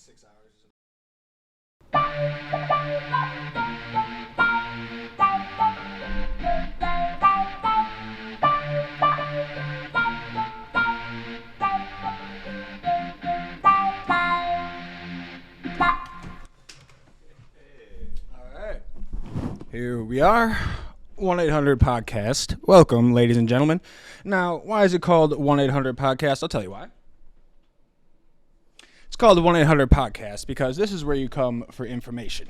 6 hours. All right. Here we are. 1-800 podcast. Welcome, ladies and gentlemen. Now, why is it called 1-800 podcast? I'll tell you why. It's called the 1-800 podcast because this is where you come for information.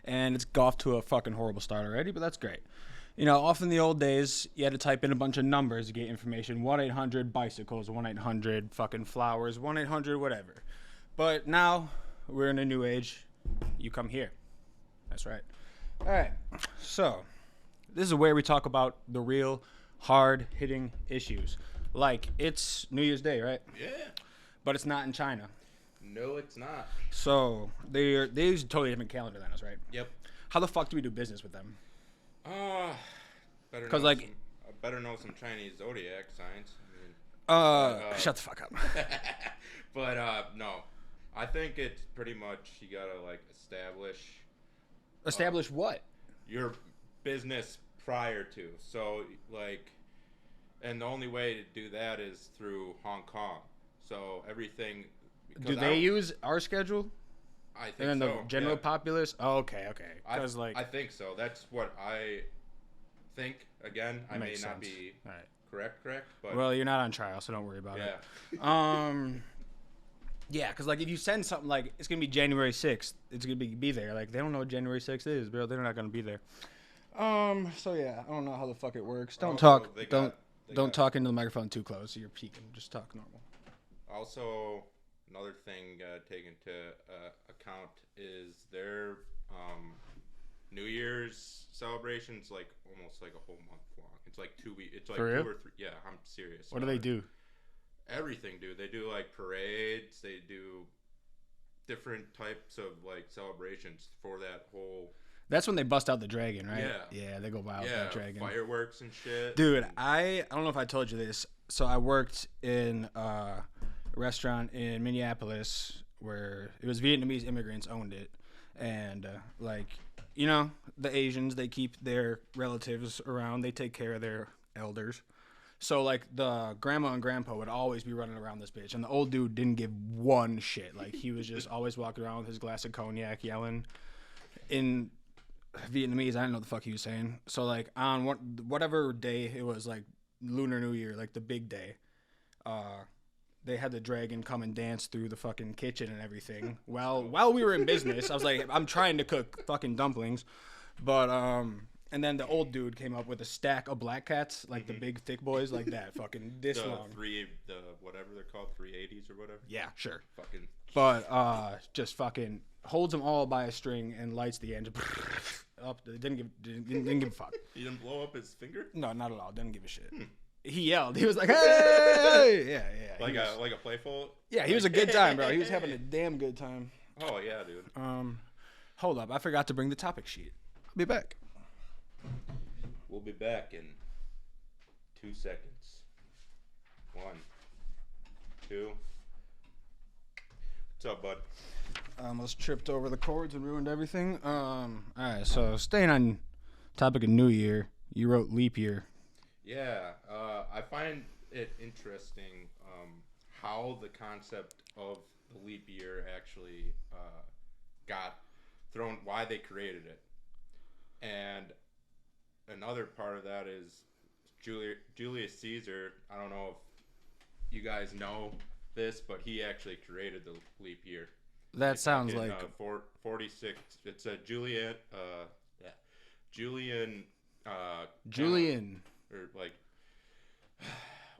And it's off to a fucking horrible start already, but that's great. You know, off in the old days, you had to type in a bunch of numbers to get information. 1-800 bicycles, 1-800 fucking flowers, 1-800 whatever. But now, we're in a new age. You come here. That's right. All right. So, this is where we talk about the real hard-hitting issues. Like, it's New Year's Day, right? Yeah. But it's not in China. No, it's not. So, they use a totally different calendar than us, right? Yep. How the fuck do we do business with them? Better 'Cause, know like- some, better know some Chinese zodiac signs. I mean, Shut the fuck up. but no, I think it's pretty much you gotta like Establish what? your business prior to. So like, and the only way to do that is through Hong Kong. So everything. Do they use our schedule? I think And then so. the general yeah. populace? Oh, okay. Because I think so. That's what I think. Again, I may Makes not sense. be All right. correct, but Well, you're not on trial, so don't worry about yeah. it. Yeah, because like if you send something like it's gonna be January 6th, it's gonna be there. Like they don't know what January 6th is, bro. They're not gonna be there. So yeah, I don't know how the fuck it works. Don't Also, talk. they Don't got- talk into the microphone too close. So you're peeking. Just talk normal. Also, another thing taken to account is their New Year's celebrations like almost like a whole month long. It's like 2 weeks. It's like For real? 2 or 3. Yeah, I'm serious. What do they do? Everything, dude. They do like parades. They do different types of like celebrations for that whole. That's when they bust out the dragon, right? Yeah. Yeah, they go wild with Yeah, that dragon. fireworks and shit. Dude, I don't know if I told you this. So I worked in a restaurant in Minneapolis where it was Vietnamese immigrants owned it, and like you know the Asians, they keep their relatives around. They take care of their elders. So like the grandma and grandpa would always be running around this bitch, and the old dude didn't give one shit. Like he was just always walking around with his glass of cognac, yelling in Vietnamese. I didn't know what the fuck he was saying. So like on whatever day it was, like Lunar New Year, like the big day, they had the dragon come and dance through the fucking kitchen and everything. While we were in business, I was like, I'm trying to cook fucking dumplings, but and then the old dude came up with a stack of black cats, like the big thick boys, like that, fucking this long. The whatever they're called, 380s or whatever. Yeah, sure. Fucking. But just fucking holds them all by a string and lights the engine up. Didn't give a fuck. He didn't blow up his finger. No, not at all. Didn't give a shit. He yelled. He was like, "Hey!" Yeah. Like He was- a playful. Yeah, he was a good time, bro. He was having a damn good time. Oh yeah, dude. Hold up, I forgot to bring the topic sheet. I'll be back. We'll be back in 2 seconds. 1, 2. What's up, bud? I almost tripped over the cords and ruined everything. All right, so staying on topic of New Year, you wrote leap year. Yeah, I find it interesting how the concept of the leap year actually got thrown, why they created it. And another part of that is Julius Caesar. I don't know if you guys know this, but he actually created the leap year. That sounds in, like 46. It's a Julian. Julian. Julian. Or like.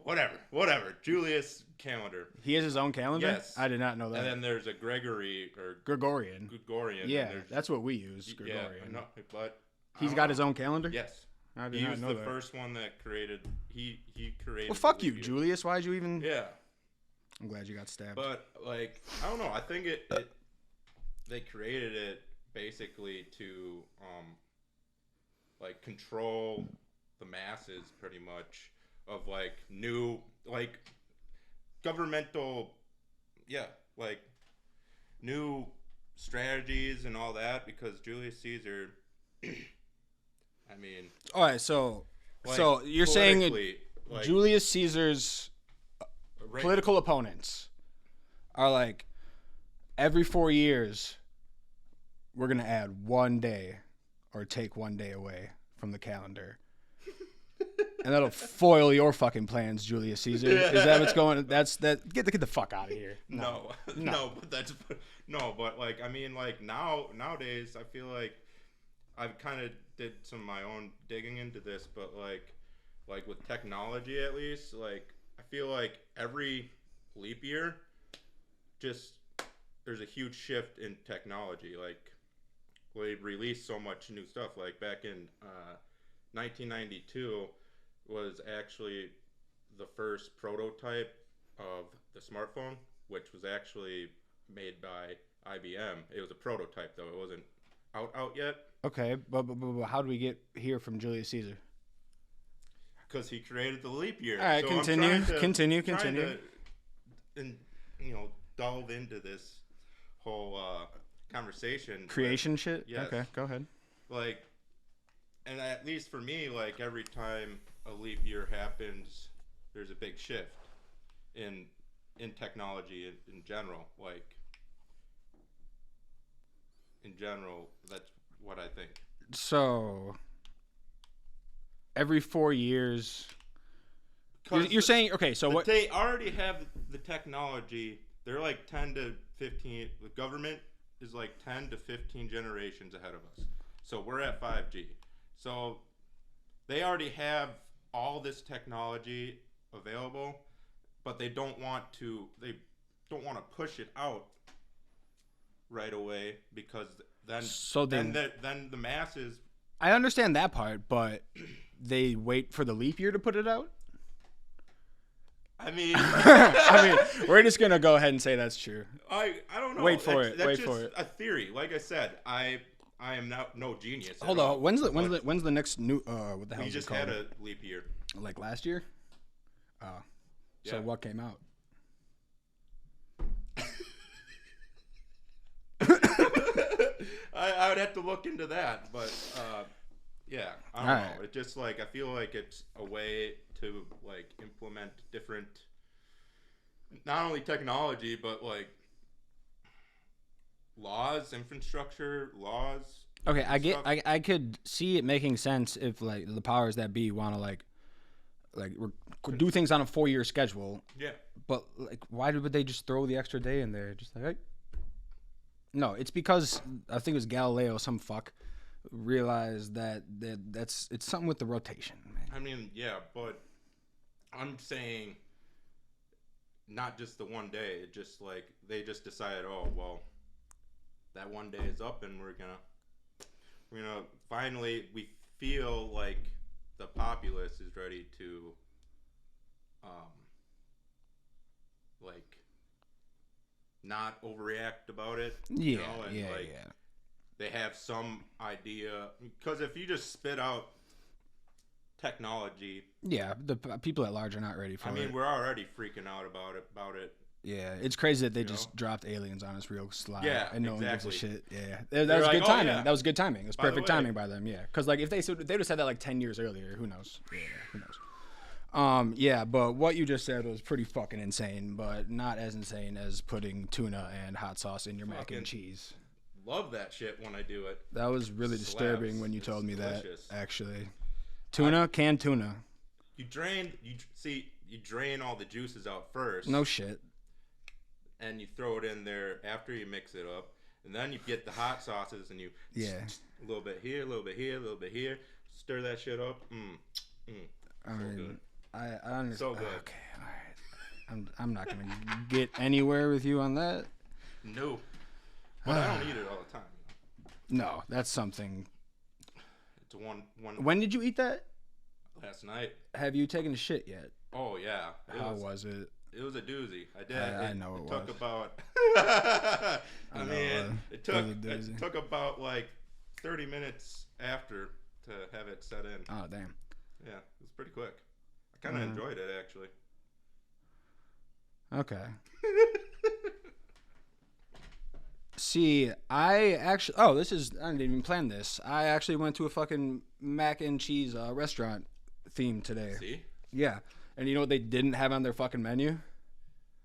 Whatever. Julius calendar. He has his own calendar? Yes. I did not know that. And then there's a Gregory or Gregorian. Yeah, that's what we use, Gregorian. Yeah, no, but He's got his own calendar? Yes. I did He not was know the that. first one that created. He created. Well, fuck the you, leap year. Julius. Why'd you even... Yeah, I'm glad you got stabbed. but like I don't know. I think they created it basically to like control the masses pretty much of like new like governmental like new strategies and all that because Julius Caesar. I mean, All right, so like, so you're saying like, Julius Caesar's political opponents are like every 4 years we're gonna add 1 day or take 1 day away from the calendar. And that'll foil your fucking plans, Julius Caesar. Is that what's going? That's that. Get the fuck out of here. No, but like I mean, like nowadays, I feel like I've kind of did some of my own digging into this, but like with technology at least, like I feel like every leap year, just there's a huge shift in technology. Like they released so much new stuff. Like back in 1992. Was actually the first prototype of the smartphone, which was actually made by IBM. It was a prototype, though. It wasn't out yet. Okay, but how do we get here from Julius Caesar? Because he created the leap year. All right, so continue. And, delve into this whole conversation. Creation shit? Yes. Okay, go ahead. Like, and at least for me, like every time a leap year happens, there's a big shift in technology in general. Like in general, that's what I think. So every 4 years, you're saying okay. So what they already have the technology? They're like 10 to 15. The government is like 10 to 15 generations ahead of us. So we're at 5G. So they already have all this technology available, but they don't want to push it out right away because then the masses. I understand that part, but they wait for the leap year to put it out. I mean, we're just gonna go ahead and say that's true. I don't know. Wait for it. That's just a theory. Like I said, I am no genius. Hold on. When's the next new? What the hell? We just had a leap year. Like last year. So what came out? I would have to look into that, but yeah, I don't know. It just like I feel like it's a way to like implement different, not only technology but like laws, infrastructure laws. Okay, I could see it making sense if like the powers that be want to like do things on a 4-year schedule. Yeah. But like, why would they just throw the extra day in there? Just like, hey. No, it's because I think it was Galileo, some fuck, realized that's something with the rotation, man. I mean, yeah, but I'm saying not just the 1 day. It just like they just decided, oh well, that 1 day is up, and we're gonna finally we feel like the populace is ready to like not overreact about it. Yeah, yeah. They have some idea, because if you just spit out technology, the people at large are not ready for it. I mean, we're already freaking out about it. Yeah, it's crazy that they just dropped aliens on us real sly. Yeah, and no exactly. one gives a shit. Yeah, that was good timing. Yeah. That was good timing. It was perfect timing by them. Yeah, because like if they would have said that like 10 years earlier, who knows? Yeah, who knows? Yeah, but what you just said was pretty fucking insane, but not as insane as putting tuna and hot sauce in your mac and cheese. Love that shit when I do it. That was really disturbing when you told me delicious. That. Actually, canned tuna. You drain all the juices out first. No shit. And you throw it in there after you mix it up, and then you get the hot sauces and you a little bit here, a little bit here, a little bit here. Stir that shit up. I mean, good. I understand. So good. Okay, all right. I'm not gonna get anywhere with you on that. No, but I don't eat it all the time. No, that's something. It's one. When did you eat that? Last night. Have you taken a shit yet? Oh yeah. How was it? It was a doozy. I did. I know it took was. About. It took about like 30 minutes after to have it set in. Oh damn. Yeah, it was pretty quick. I kind of enjoyed it actually. Okay. See, I actually. Oh, this is. I didn't even plan this. I actually went to a fucking mac and cheese restaurant theme today. See? Yeah, and you know what they didn't have on their fucking menu?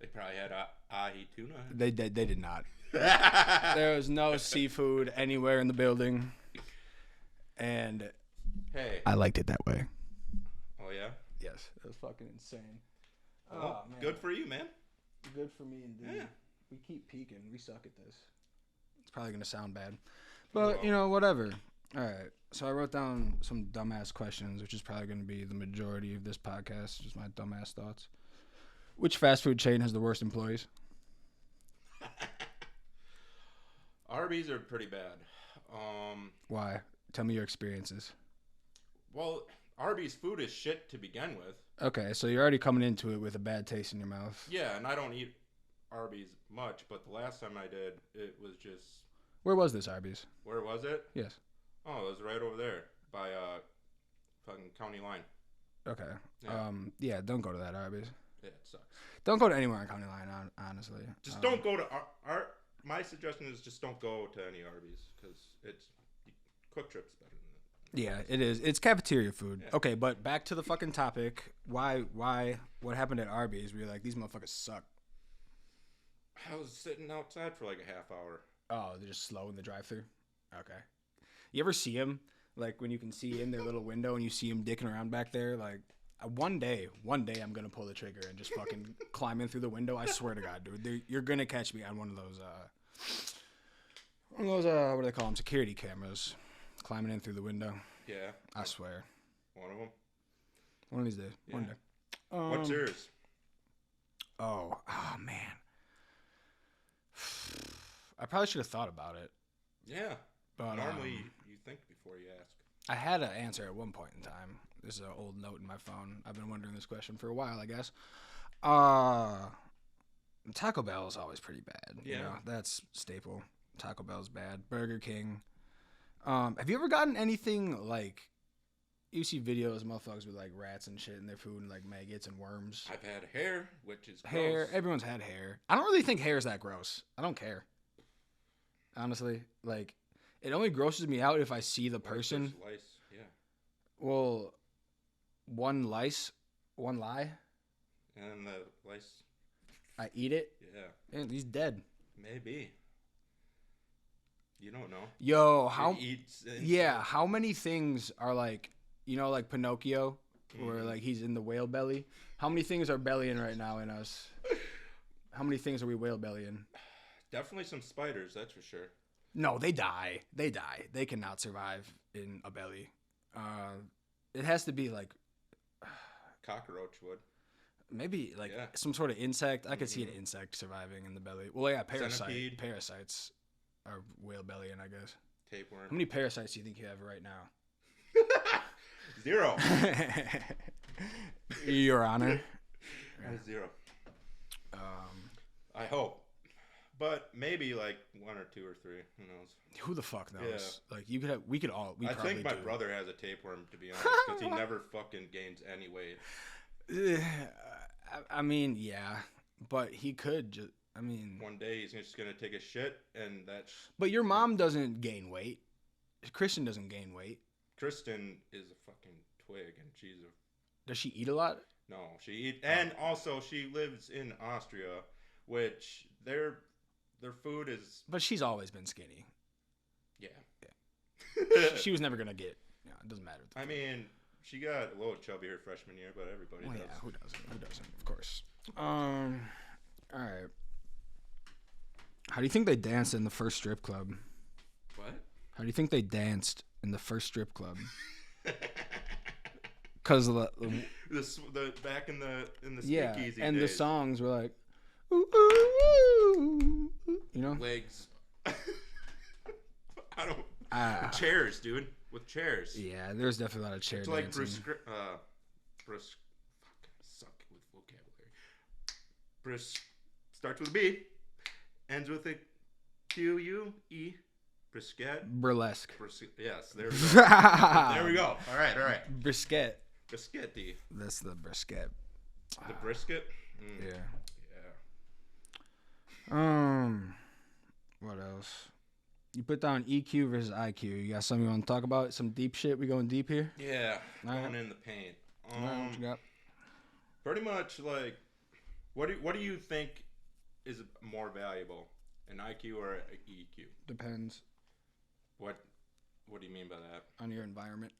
They probably had ahi tuna. They did not. There was no seafood anywhere in the building, and Hey. I liked it that way. Oh, yeah? Yes, it was fucking insane. Well, man. good for you, man. Good for me indeed. Yeah. We keep peaking. We suck at this. It's probably gonna sound bad, but you know, whatever. All right. So I wrote down some dumbass questions, which is probably gonna be the majority of this podcast. Just my dumbass thoughts. Which fast food chain has the worst employees? Arby's are pretty bad. Why? Tell me your experiences. Well, Arby's food is shit to begin with. Okay, so you're already coming into it with a bad taste in your mouth. Yeah, and I don't eat Arby's much, but the last time I did, it was just... Where was this Arby's? Where was it? Yes. Oh, it was right over there by fucking county line. Okay. Yeah. Yeah, don't go to that Arby's. Yeah, it sucks. Don't go to anywhere on county line, honestly. Just don't go to my suggestion is just don't go to any Arby's because it's Quick Trip's better than that. Yeah, it is. It's cafeteria food. Yeah. Okay, but back to the fucking topic. Why? What happened at Arby's? We're like, these motherfuckers suck. I was sitting outside for like a half hour. Oh, they're just slow in the drive-thru. Okay. You ever see them? Like when you can see in their little window and you see them dicking around back there? Like one day I'm gonna pull the trigger and just fucking climb in through the window. I swear to God, dude. You're gonna catch me on one of those what do they call them? Security cameras, climbing in through the window. Yeah. I swear. One of them. One of these days. Yeah. One day. What's yours? Oh man. I probably should have thought about it. Yeah. But normally you think before you ask. I had an answer at one point in time. This is an old note in my phone. I've been wondering this question for a while, I guess. Taco Bell is always pretty bad. Yeah. You know, that's staple. Taco Bell's bad. Burger King. Have you ever gotten anything like, you see videos of motherfuckers with like rats and shit in their food and like maggots and worms? I've had hair, which is Hair. gross. Everyone's had hair. I don't really think hair is that gross. I don't care. Honestly, like, it only grosses me out if I see the person. Like there's lice. Yeah. Well, one lie, And the lice. I eat it, Yeah. and he's dead. Maybe. You don't know. Yo, how many things are like, you know, like Pinocchio, where like he's in the whale belly? How many things are bellying right now in us? How many things are we whale bellying? Definitely some spiders, that's for sure. No, they die. They cannot survive in a belly. It has to be like Cockroach would. maybe like Yeah. some sort of insect. I could see an insect surviving in the belly. Well, yeah, Centipede. parasites are whale bellying, I guess. How Tapeworm. many parasites do you think you have right now? 0. Your Honor. 0. I hope. But maybe like 1 or 2 or 3. Who knows? Who the fuck knows? Yeah. Like we could all. I probably think my do. brother has a tapeworm, to be honest, because he never fucking gains any weight. I mean, yeah, but he could just. I mean, One day he's just gonna take a shit, and that's. but your mom doesn't gain weight. Kristen doesn't gain weight. Kristen is a fucking twig, and she's a. Does she eat a lot? No, she eat, and also she lives in Austria, which their food is. But she's always been skinny. Yeah. She was never gonna get. Yeah, it doesn't matter. I mean, she got a little chubby her freshman year, but everybody Well, does. yeah, who doesn't? Who doesn't? Of course. All right. How do you think they danced in the first strip club? What? How do you think they danced in the first strip club? Because The back in the yeah, speakeasy and days. the songs were like, ooh, ooh, ooh, you know. Legs. I don't. Chairs, dude. With chairs. Yeah, there's definitely a lot of chair It's like dancing. fuck, I suck with vocabulary. Starts with a B, ends with a Q-U-E. Brisket. Burlesque. Yes, there we go. There we go. All right. Brisket. Briskety. That's the brisket. The brisket? Yeah. Yeah. What else? You put down EQ versus IQ. You got something you want to talk about? Some deep shit? We going deep here? Yeah, All going right. in the paint. All right, what you got? Pretty much like, what do you think is more valuable, an IQ or an EQ? Depends What What do you mean by that? on your environment.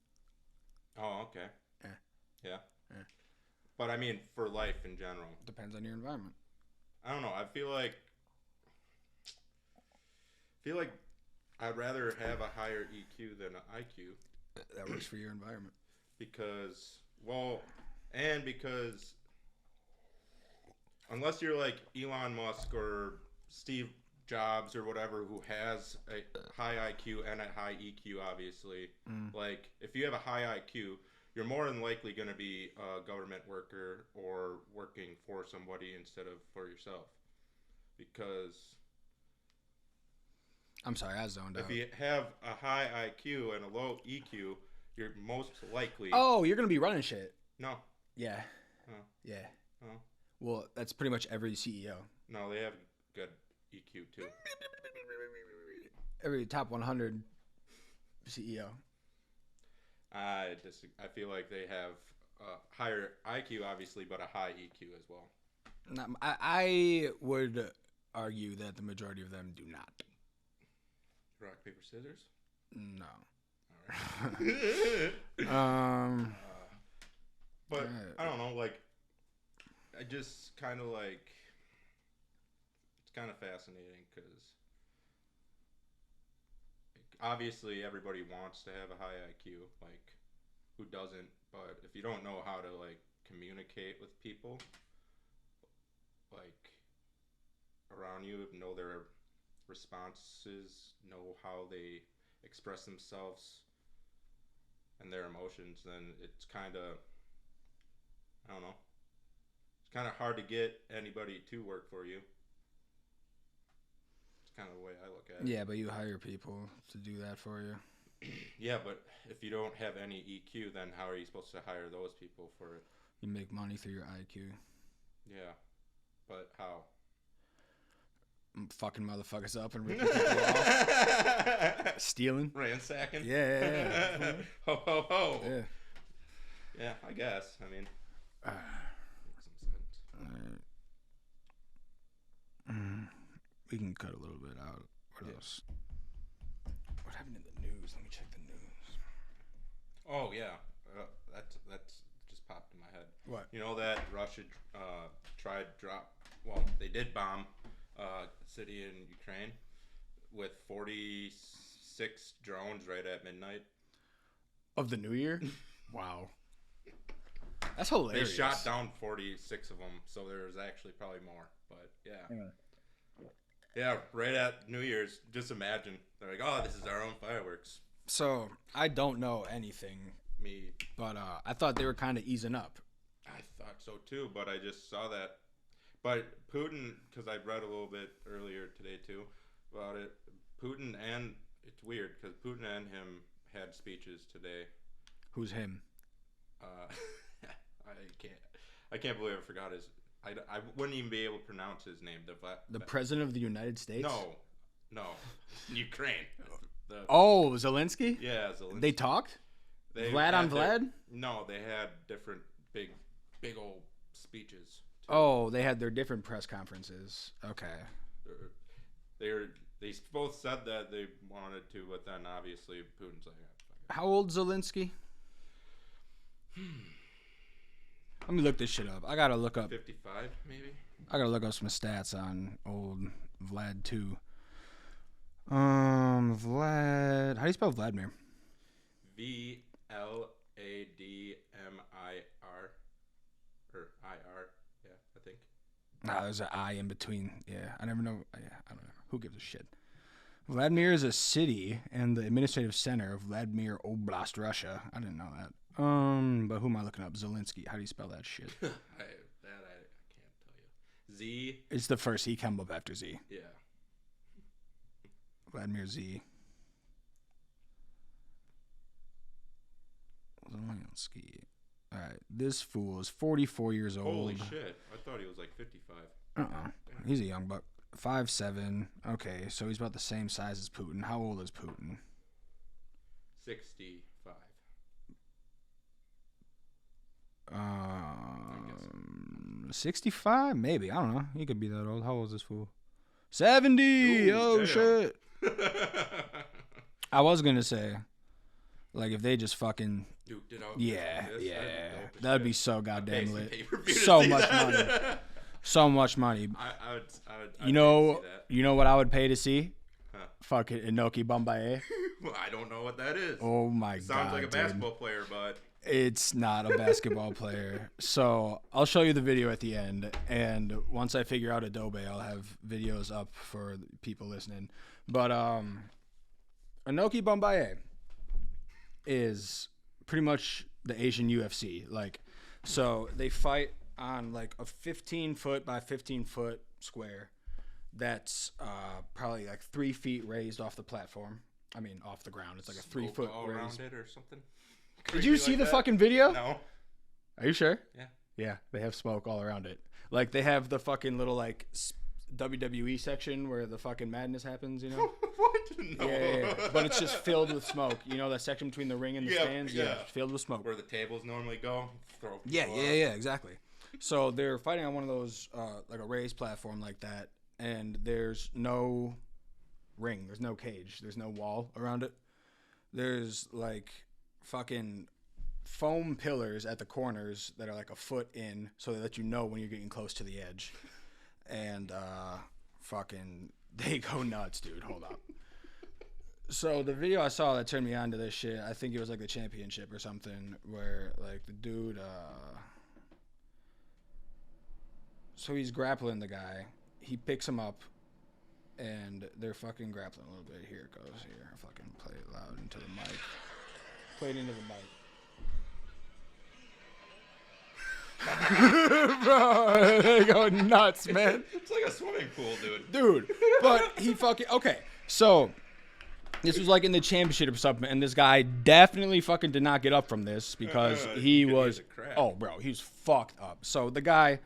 Oh, okay. Yeah. Yeah. Yeah. But I mean, for life in general. Depends on your environment. I don't know. I feel like I'd rather have a higher EQ than an IQ That works for your environment. because, well, and because unless you're like Elon Musk or Steve Jobs or whatever, who has a high IQ and a high EQ, obviously, like if you have a high IQ, you're more than likely going to be a government worker or working for somebody instead of for yourself. Because I'm sorry, I zoned out. if you have a high IQ and a low EQ, you're most likely. Oh, you're going to be running shit. No. Yeah. Oh. Yeah. Oh. Well, that's pretty much every CEO. No, they have good EQ too. Every top 100 CEO. I feel like they have a higher IQ, obviously, but a high EQ as well. I would argue that the majority of them do not. Rock, paper, scissors? No. All right. But I don't know, like, I just kind of like, it's kind of fascinating because obviously everybody wants to have a high IQ, like, who doesn't? But if you don't know how to, like, communicate with people, like, around you, know their responses, know how they express themselves and their emotions, then it's kind of, I don't know, it's kind of hard to get anybody to work for you. It's kind of the way I look at it. Yeah, but you hire people to do that for you. Yeah, but if you don't have any EQ, then how are you supposed to hire those people for it? You make money through your IQ. Yeah, but how? Fucking motherfuckers up and ripping people off. Stealing. Ransacking? Yeah. Ho, ho, ho. Yeah. Yeah, I guess. I mean, makes some sense. We can cut a little bit out. What else? What happened in the news? Let me check the news. Oh, yeah. That's just popped in my head. What? You know that Russia they did bomb a city in Ukraine with 46 drones right at midnight. Of the new year? Wow. That's hilarious. They shot down 46 of them, so there's actually probably more. But yeah. Yeah, right at New Year's. Just imagine. They're like, oh, this is our own fireworks. So, I don't know anything, Me, but I thought they were kind of easing up. I thought so too, but I just saw that. But Putin, because I read a little bit earlier today too about it, Putin and, it's weird, because Putin and him had speeches today. Who's him? I can't believe I forgot his. I wouldn't even be able to pronounce his name. The president of the United States? No, Ukraine. Oh, Zelensky? Yeah, Zelensky. They talked? They Vlad on had Vlad? No, they had different big old speeches. Too. Oh, they had their different press conferences. Okay. They both said that they wanted to, but then obviously Putin's like, How old Zelensky? Let me look this shit up. I gotta look up 55 maybe. I gotta look up some stats on old Vlad too. Vlad. How do you spell Vladimir? VLADMIR or IR. Yeah, I think. Nah, there's an I in between. Yeah, I never know. Yeah, I don't know. Who gives a shit? Vladimir is a city and the administrative center of Vladimir Oblast, Russia. I didn't know that. But who am I looking up? Zelensky. How do you spell that shit? I can't tell you. Z. It's the first E come up after Z. Yeah. Vladimir Z. Zelensky. All right, this fool is 44 years old. Holy shit! I thought he was like 55. He's a young buck. 5'7". Okay, so he's about the same size as Putin. How old is Putin? 65. 65? Maybe. I don't know. He could be that old. How old is this fool? 70! Ooh, Oh, damn. shit. I was going to say, like, if they just fucking... Duked it out. Yeah. That'd be so goddamn some lit. pay-per-view to So see much that. money. So much money. I would You know, see that. you know what I would pay to see? Huh. Fucking Inoki Bombaye. Well, I don't know what that is. Oh my god. Sounds like a dude. basketball player, but It's not a basketball player. So I'll show you the video at the end, and once I figure out Adobe, I'll have videos up for the people listening. But Inoki Bombaye is pretty much the Asian UFC. Like, so they fight on like a 15-foot by 15-foot square that's probably like 3 feet raised off the platform. I mean, off the ground. It's like a 3 foot all raised. around it or something. Did you Crazy see like the that? fucking video? No. Are you sure? Yeah. Yeah, they have smoke all around it. Like, they have the fucking little, like, WWE section where the fucking madness happens, you know? What? No. Yeah. But it's just filled with smoke. You know that section between the ring and the stands? Yeah, it's filled with smoke. Where the tables normally go. Throw Yeah, people yeah, out. yeah, exactly. So they're fighting on one of those, like a raised platform like that, and there's no ring. There's no cage. There's no wall around it. There's, like, fucking foam pillars at the corners that are like a foot in, so they let you know when you're getting close to the edge. And fucking they go nuts, dude. Hold up. So the video I saw that turned me on to this shit, I think it was like the championship or something, where like the dude so he's grappling the guy. He picks him up and they're fucking grappling a little bit. Here it goes. Here, I fucking play it loud into the mic. Play it into the mic. Bro, they go nuts, man. It's like a swimming pool, dude. Dude, but he fucking... Okay, so this was like in the championship or something, and this guy definitely fucking did not get up from this because he could was... use a crack. Oh, bro, he's fucked up. So the guy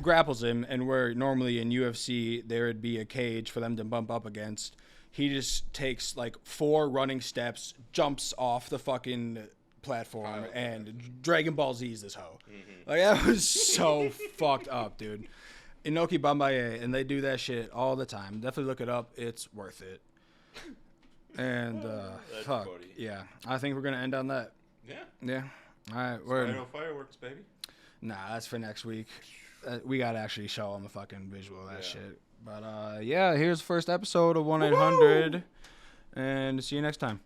grapples him, and where normally in UFC there would be a cage for them to bump up against, he just takes like 4 running steps, jumps off the fucking platform, and Dragon Ball Z's this hoe. Like, that was so fucked up, dude. Inoki Bombaye, and they do that shit all the time. Definitely look it up. It's worth it. And fuck funny. yeah, I think we're gonna end on that. Yeah. All right, we're Rhino fireworks, baby. nah. That's for next week. We gotta actually show them a fucking visual of that shit. But yeah, here's the first episode of 1-800, and see you next time.